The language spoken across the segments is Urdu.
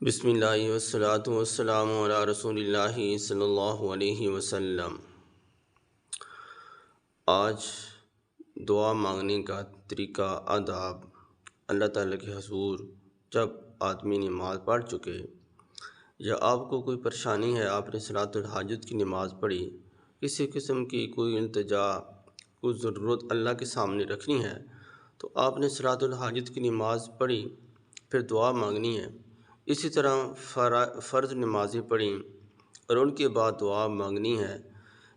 بسم اللہ والصلاۃ والسلام علی رسول اللہ صلی اللہ علیہ وسلم۔ آج دعا مانگنے کا طریقہ آداب۔ اللہ تعالیٰ کے حضور جب آدمی نماز پڑھ چکے یا آپ کو کوئی پریشانی ہے، آپ نے صلاۃ الحاجت کی نماز پڑھی، کسی قسم کی کوئی التجا، کوئی ضرورت اللہ کے سامنے رکھنی ہے، تو آپ نے صلاۃ الحاجت کی نماز پڑھی، پھر دعا مانگنی ہے۔ اسی طرح فرض نمازیں پڑھیں اور ان کے بعد دعا مانگنی ہے،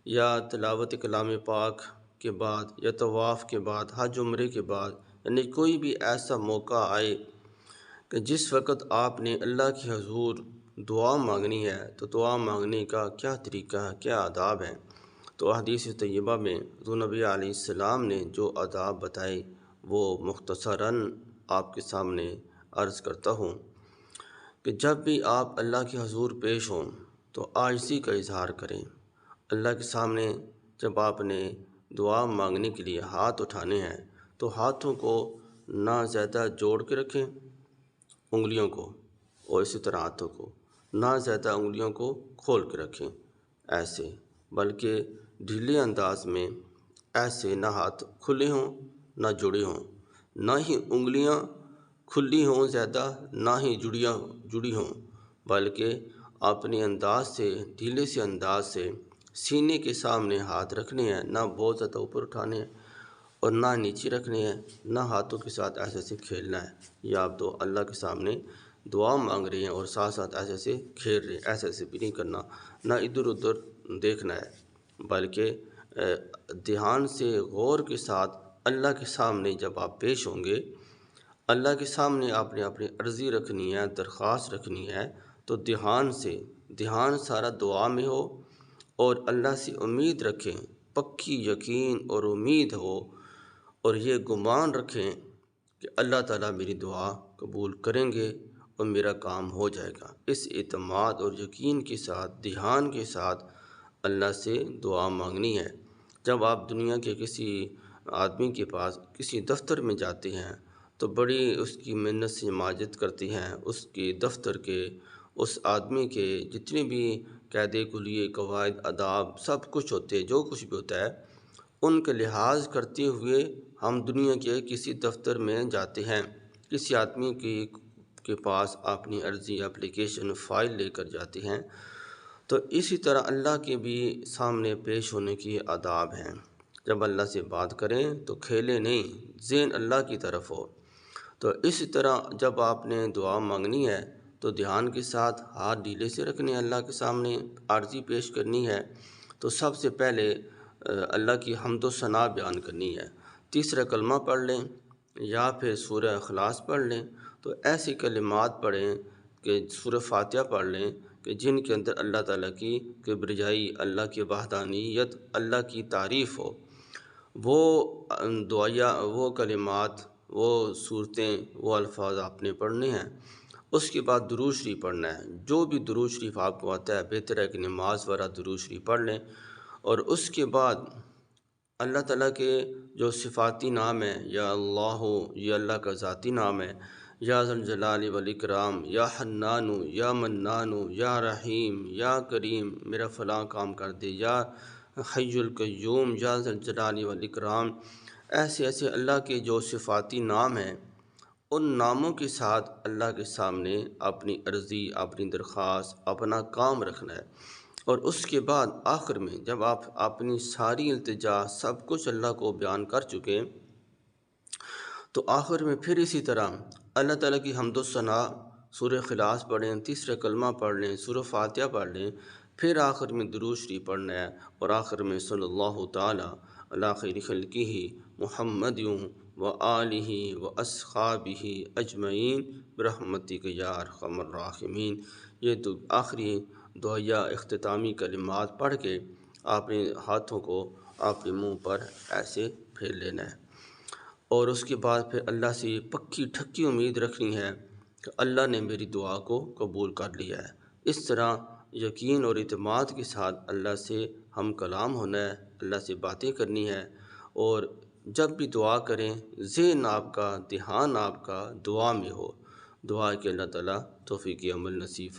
یا تلاوت کلام پاک کے بعد، یا طواف کے بعد، حج عمرے کے بعد، یعنی کوئی بھی ایسا موقع آئے کہ جس وقت آپ نے اللہ کے حضور دعا مانگنی ہے، تو دعا مانگنے کا کیا طریقہ ہے، کیا آداب ہیں۔ تو حدیث طیبہ میں حضور نبی علیہ السلام نے جو آداب بتائے وہ مختصراً آپ کے سامنے عرض کرتا ہوں کہ جب بھی آپ اللہ کے حضور پیش ہوں تو عاجزی کا اظہار کریں۔ اللہ کے سامنے جب آپ نے دعا مانگنے کے لیے ہاتھ اٹھانے ہیں تو ہاتھوں کو نہ زیادہ جوڑ کے رکھیں انگلیوں کو، اور اسی طرح ہاتھوں کو نہ زیادہ انگلیوں کو کھول کے رکھیں ایسے، بلکہ ڈھیلے انداز میں، ایسے نہ ہاتھ کھلے ہوں نہ جڑے ہوں، نہ ہی انگلیاں کھلی ہوں زیادہ، نہ ہی جڑی ہوں، بلکہ اپنے انداز سے، ڈھیلے سے انداز سے سینے کے سامنے ہاتھ رکھنے ہیں، نہ بہت زیادہ اوپر اٹھانے ہیں اور نہ نیچے رکھنے ہیں، نہ ہاتھوں کے ساتھ ایسے ایسے کھیلنا ہے۔ یہ آپ تو اللہ کے سامنے دعا مانگ رہے ہیں اور ساتھ ساتھ ایسے ایسے کھیل رہے ہیں، ایسے ایسے بھی نہیں کرنا، نہ ادھر ادھر دیکھنا ہے، بلکہ دھیان سے غور کے ساتھ اللہ کے سامنے جب آپ پیش ہوں گے، اللہ کے سامنے آپ نے اپنی عرضی رکھنی ہے، درخواست رکھنی ہے، تو دھیان سارا دعا میں ہو اور اللہ سے امید رکھیں، پکی یقین اور امید ہو، اور یہ گمان رکھیں کہ اللہ تعالیٰ میری دعا قبول کریں گے اور میرا کام ہو جائے گا۔ اس اعتماد اور یقین کے ساتھ، دھیان کے ساتھ اللہ سے دعا مانگنی ہے۔ جب آپ دنیا کے کسی آدمی کے پاس کسی دفتر میں جاتے ہیں تو بڑی اس کی محنت سے ماجد کرتی ہیں، اس کے دفتر کے، اس آدمی کے جتنے بھی قاعدے کلیے، قواعد، آداب، سب کچھ ہوتے ہیں، جو کچھ بھی ہوتا ہے ان کا لحاظ کرتے ہوئے ہم دنیا کے کسی دفتر میں جاتے ہیں، کسی آدمی کے پاس اپنی عرضی، اپلیکیشن، فائل لے کر جاتے ہیں، تو اسی طرح اللہ کے بھی سامنے پیش ہونے کی آداب ہیں۔ جب اللہ سے بات کریں تو کھیلے نہیں، ذہن اللہ کی طرف ہو۔ تو اسی طرح جب آپ نے دعا مانگنی ہے تو دھیان کے ساتھ ہاتھ ڈھیلے سے رکھنے ہیں، اللہ کے سامنے عرضی پیش کرنی ہے، تو سب سے پہلے اللہ کی حمد و ثنا بیان کرنی ہے، تیسرا کلمہ پڑھ لیں یا پھر سورہ اخلاص پڑھ لیں، تو ایسی کلمات پڑھیں کہ سورہ فاتحہ پڑھ لیں کہ جن کے اندر اللہ تعالیٰ کی کبریائی، اللہ کی وحدانیت، اللہ کی تعریف ہو۔ وہ دعائیہ، وہ کلمات، وہ صورتیں، وہ الفاظ آپ نے پڑھنے ہیں۔ اس کے بعد درود شریف پڑھنا ہے، جو بھی درود شریف آپ کو آتا ہے بہتر ہے کہ نماز والا درود شریف پڑھ لیں، اور اس کے بعد اللہ تعالیٰ کے جو صفاتی نام ہیں، یا اللہ، یہ اللہ کا ذاتی نام ہے، یا ذی الجلال والاکرام، یا حنان، یا منان، یا رحیم، یا کریم، میرا فلاں کام کر دے، یا حی القیوم، یا ذی الجلال والاکرام، ایسے ایسے اللہ کے جو صفاتی نام ہیں، ان ناموں کے ساتھ اللہ کے سامنے اپنی عرضی، اپنی درخواست، اپنا کام رکھنا ہے۔ اور اس کے بعد آخر میں جب آپ اپنی ساری التجا، سب کچھ اللہ کو بیان کر چکے، تو آخر میں پھر اسی طرح اللہ تعالیٰ کی حمد و ثنا، سورہ اخلاص پڑھیں، تیسرا کلمہ پڑھ لیں، سورہ فاتحہ پڑھ لیں، پھر آخر میں درود شریف پڑھنا ہے، اور آخر میں صلی اللہ تعالیٰ علی خیر خلقہ محمد و آلہ و اصحابہ اجمعین برحمتک یا ارحم الراحمین۔ یہ تو آخری دعائیہ اختتامی کلمات پڑھ کے آپ نے ہاتھوں کو آپ کے منہ پر ایسے پھیر لینا ہے، اور اس کے بعد پھر اللہ سے پکی ٹھکی امید رکھنی ہے کہ اللہ نے میری دعا کو قبول کر لیا ہے۔ اس طرح یقین اور اعتماد کے ساتھ اللہ سے ہم کلام ہونا ہے، اللہ سے باتیں کرنی ہے، اور جب بھی دعا کریں ذہن آپ کا، دھیان آپ کا دعا میں ہو، دعا کہ اللہ تعالیٰ توفیق عمل نصیب